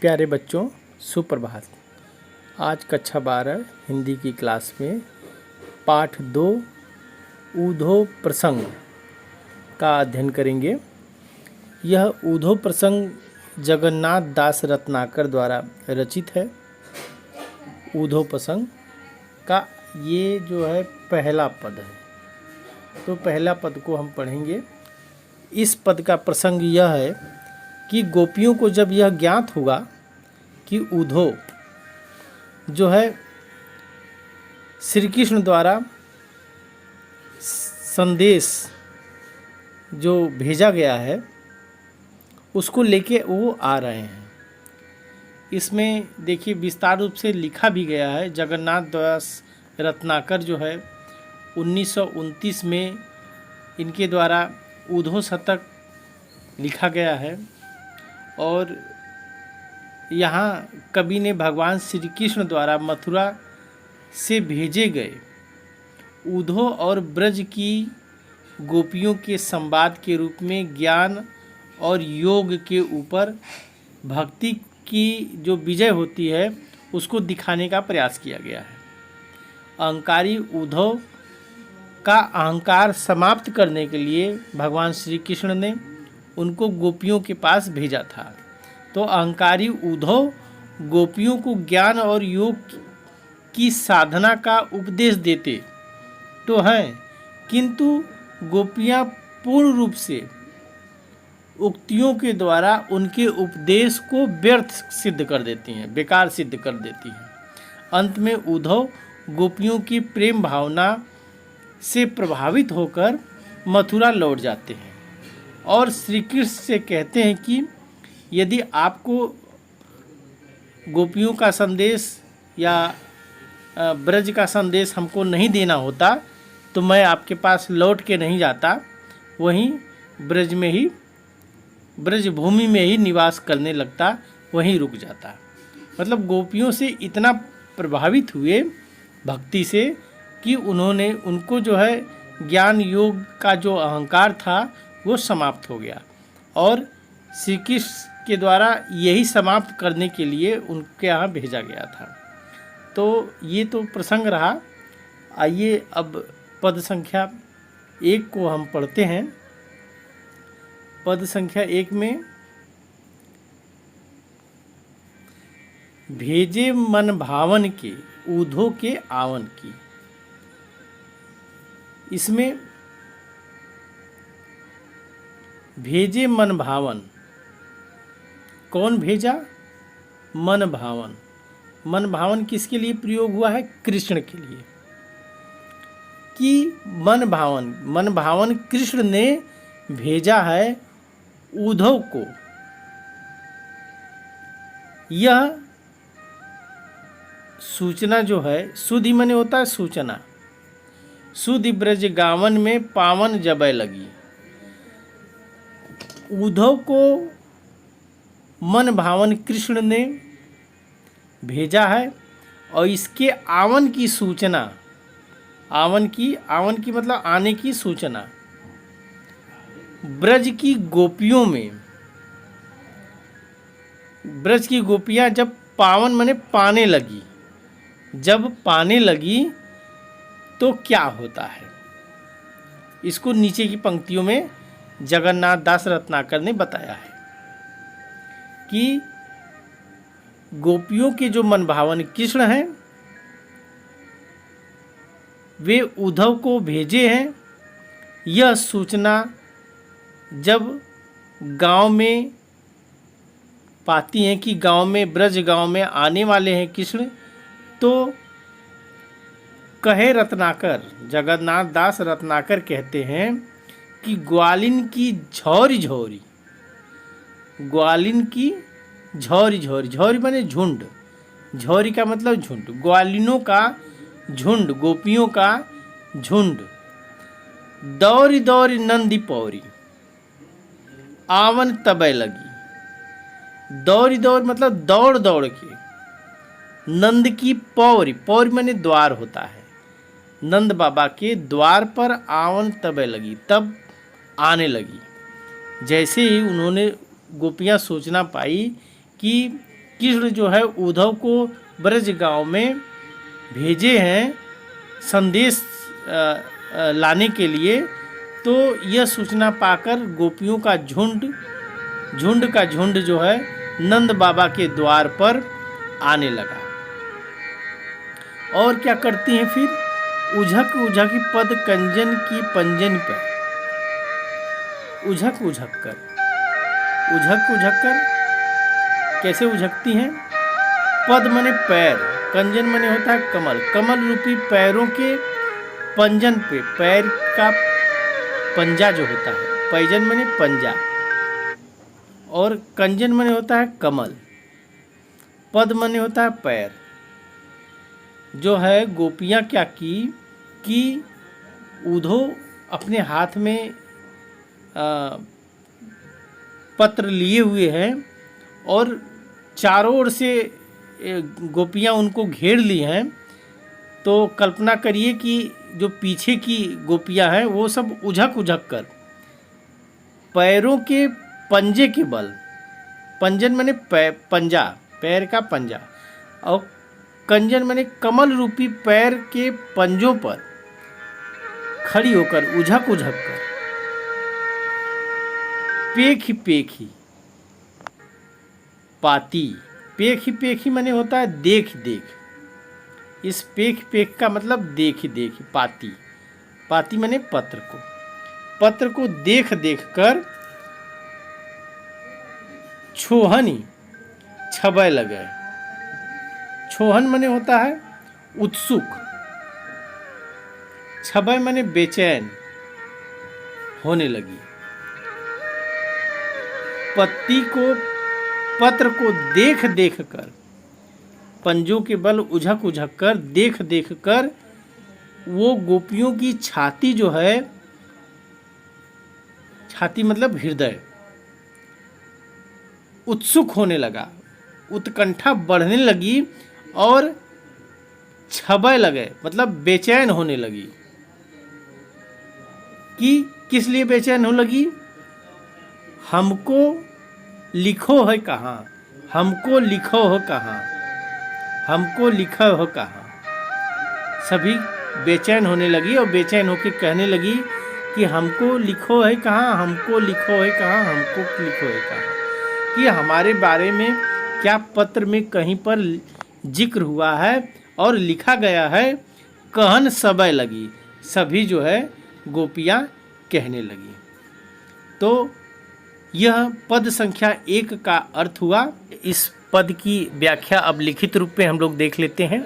प्यारे बच्चों, सुप्रभात। आज कक्षा 12 हिंदी की क्लास में पाठ 2 ऊधो प्रसंग का अध्ययन करेंगे। यह ऊधो प्रसंग जगन्नाथ दास रत्नाकर द्वारा रचित है। ऊधो प्रसंग का ये जो है पहला पद है, तो पहला पद को हम पढ़ेंगे। इस पद का प्रसंग यह है कि गोपियों को जब यह ज्ञात हुआ कि ऊधो जो है श्री कृष्ण द्वारा संदेश जो भेजा गया है उसको लेके वो आ रहे हैं। इसमें देखिए विस्तार रूप से लिखा भी गया है। जगन्नाथ दास रत्नाकर जो है 1929 में इनके द्वारा ऊधो शतक लिखा गया है और यहाँ कवि ने भगवान श्री कृष्ण द्वारा मथुरा से भेजे गए ऊधो और ब्रज की गोपियों के संवाद के रूप में ज्ञान और योग के ऊपर भक्ति की जो विजय होती है उसको दिखाने का प्रयास किया गया है। अहंकारी ऊधो का अहंकार समाप्त करने के लिए भगवान श्री कृष्ण ने उनको गोपियों के पास भेजा था। तो अहंकारी ऊधो गोपियों को ज्ञान और योग की साधना का उपदेश देते तो हैं, किंतु गोपियां पूर्ण रूप से उक्तियों के द्वारा उनके उपदेश को व्यर्थ सिद्ध कर देती हैं, बेकार सिद्ध कर देती हैं। अंत में ऊधो गोपियों की प्रेम भावना से प्रभावित होकर मथुरा लौट जाते हैं और श्री कृष्ण से कहते हैं कि यदि आपको गोपियों का संदेश या ब्रज का संदेश हमको नहीं देना होता तो मैं आपके पास लौट के नहीं जाता, वहीं ब्रज में ही ब्रज भूमि में ही निवास करने लगता, वहीं रुक जाता। मतलब गोपियों से इतना प्रभावित हुए भक्ति से कि उन्होंने उनको जो है ज्ञान योग का जो अहंकार था वो समाप्त हो गया और श्री कृष्ण के द्वारा यही समाप्त करने के लिए उनके यहाँ भेजा गया था। तो ये तो प्रसंग रहा। आइए अब पद संख्या 1 को हम पढ़ते हैं। पद संख्या 1 में भेजे मन भावन के ऊधो के आवन की। इसमें भेजे मन भावन, कौन भेजा? मन भावन। मन भावन किसके लिए प्रयोग हुआ है? कृष्ण के लिए। कि मन भावन कृष्ण ने भेजा है ऊधव को। यह सूचना जो है, सुधि मने होता है सूचना। सुधि ब्रज गावन में पावन जबै लगी। ऊधव को मन भावन कृष्ण ने भेजा है और इसके आवन की सूचना, आवन की मतलब आने की सूचना ब्रज की गोपियों में। ब्रज की गोपियां जब पावन मने पाने लगी, जब पाने लगी तो क्या होता है, इसको नीचे की पंक्तियों में जगन्नाथ दास रत्नाकर ने बताया है कि गोपियों के जो मन भावन कृष्ण हैं वे उद्धव को भेजे हैं। यह सूचना जब गांव में पाती हैं कि गांव में ब्रज गांव में आने वाले हैं कृष्ण, तो कहे रत्नाकर, जगन्नाथ दास रत्नाकर कहते हैं कि ग्वालिन की झौरी झौरी, ग्वालिन की झौरी झौरी, झौरी माने झुंड, झौरी का मतलब झुंड, ग्वालिनों का झुंड, गोपियों का झुंड, दौरी दौरी नंदी पौरी आवन तबै लगी। दौरी दौड़ मतलब दौड़ दौड़ के, नंद की पौरी, पौरी माने द्वार होता है, नंद बाबा के द्वार पर आवन तबै लगी, तब आने लगी। जैसे ही उन्होंने गोपियाँ सोचना पाई कि कृष्ण जो है उद्धव को ब्रज गांव में भेजे हैं संदेश लाने के लिए, तो यह सूचना पाकर गोपियों का झुंड का झुंड जो है नंद बाबा के द्वार पर आने लगा। और क्या करती हैं फिर, उझक उझक पद कंजन की पंजन पर, उझक उझक कर कैसे उझकती हैं, पद मने पैर, कंजन मने होता है कमल, कमल रूपी पैरों के पंजन पे, पैर का पंजा जो होता है, पैजन मने पंजा और कंजन मने होता है कमल, पद मने होता है पैर। जो है गोपियाँ क्या की कि उद्धव अपने हाथ में पत्र लिए हुए हैं और चारों ओर से गोपियाँ उनको घेर ली हैं। तो कल्पना करिए कि जो पीछे की गोपियाँ हैं वो सब उझक कर पैरों के पंजे के बल, पंजन माने पंजा, पैर का पंजा, और कंजन माने कमल रूपी पैर के पंजों पर खड़ी होकर उझक कर पेखी पाती, पेखी माने होता है देख, इस पेख का मतलब देख, पाती माने पत्र को देख कर छोहनी छबय लगे। छोहन माने होता है उत्सुक, छबय माने बेचैन होने लगी। पत्र को देख कर, पंजों के बल उझक कर देख कर वो गोपियों की छाती जो है, छाती मतलब हृदय, उत्सुक होने लगा, उत्कंठा बढ़ने लगी और छबय लगे मतलब बेचैन होने लगी। कि किस लिए बेचैन होने लगी, हमको लिखो है कहाँ, हमको लिखो हो कहाँ, हमको लिखा हो कहाँ। सभी बेचैन होने लगी और बेचैन होकर कहने लगी कि हमको लिखो है कहाँ, हमको लिखो है कहाँ, हमको लिखो है कहाँ, कि हमारे बारे में क्या पत्र में कहीं पर जिक्र हुआ है और लिखा गया है। कहन सबय लगी, सभी जो है गोपियाँ कहने लगी। तो यह पद संख्या 1 का अर्थ हुआ। इस पद की व्याख्या अब लिखित रूप में हम लोग देख लेते हैं।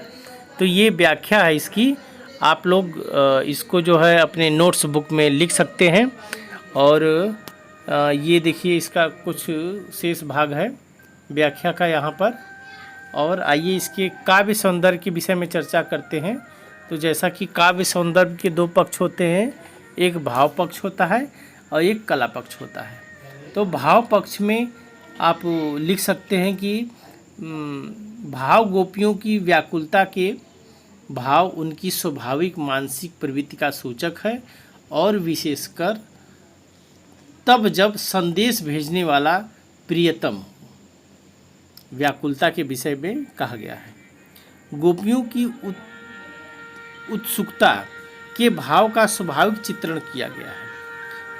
तो ये व्याख्या है इसकी, आप लोग इसको जो है अपने नोट्स बुक में लिख सकते हैं। और ये देखिए इसका कुछ शेष भाग है व्याख्या का यहाँ पर। और आइए इसके काव्य सौंदर्य के विषय में चर्चा करते हैं। तो जैसा कि काव्य सौंदर्य के 2 पक्ष होते हैं, एक भाव पक्ष होता है और एक कला पक्ष होता है। तो भाव पक्ष में आप लिख सकते हैं कि भाव गोपियों की व्याकुलता के भाव उनकी स्वाभाविक मानसिक प्रवृत्ति का सूचक है, और विशेषकर तब जब संदेश भेजने वाला प्रियतम व्याकुलता के विषय में कहा गया है। गोपियों की उत्सुकता के भाव का स्वाभाविक चित्रण किया गया है।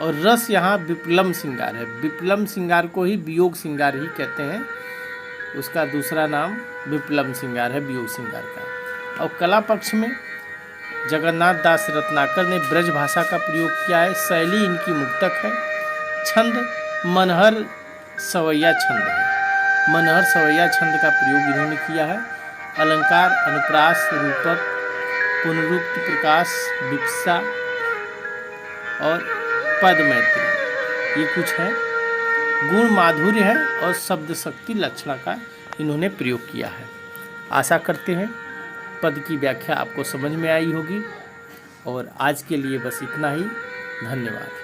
और रस यहाँ विप्लम श्रृंगार है। विप्लम श्रृंगार को ही वियोग श्रृंगार ही कहते हैं, उसका दूसरा नाम विप्लम श्रृंगार है वियोग श्रृंगार का। और कला पक्ष में जगन्नाथ दास रत्नाकर ने ब्रज भाषा का प्रयोग किया है। शैली इनकी मुक्तक है। छंद मनहर सवैया छंद है, मनहर सवैया छंद का प्रयोग इन्होंने किया है। अलंकार अनुप्रास रूपक पुनरुक्ति प्रकाश विप्सा और पद मैत्री ये कुछ है। गुण माधुर्य है और शब्द शक्ति लक्षणा का इन्होंने प्रयोग किया है। आशा करते हैं पद की व्याख्या आपको समझ में आई होगी। और आज के लिए बस इतना ही। धन्यवाद।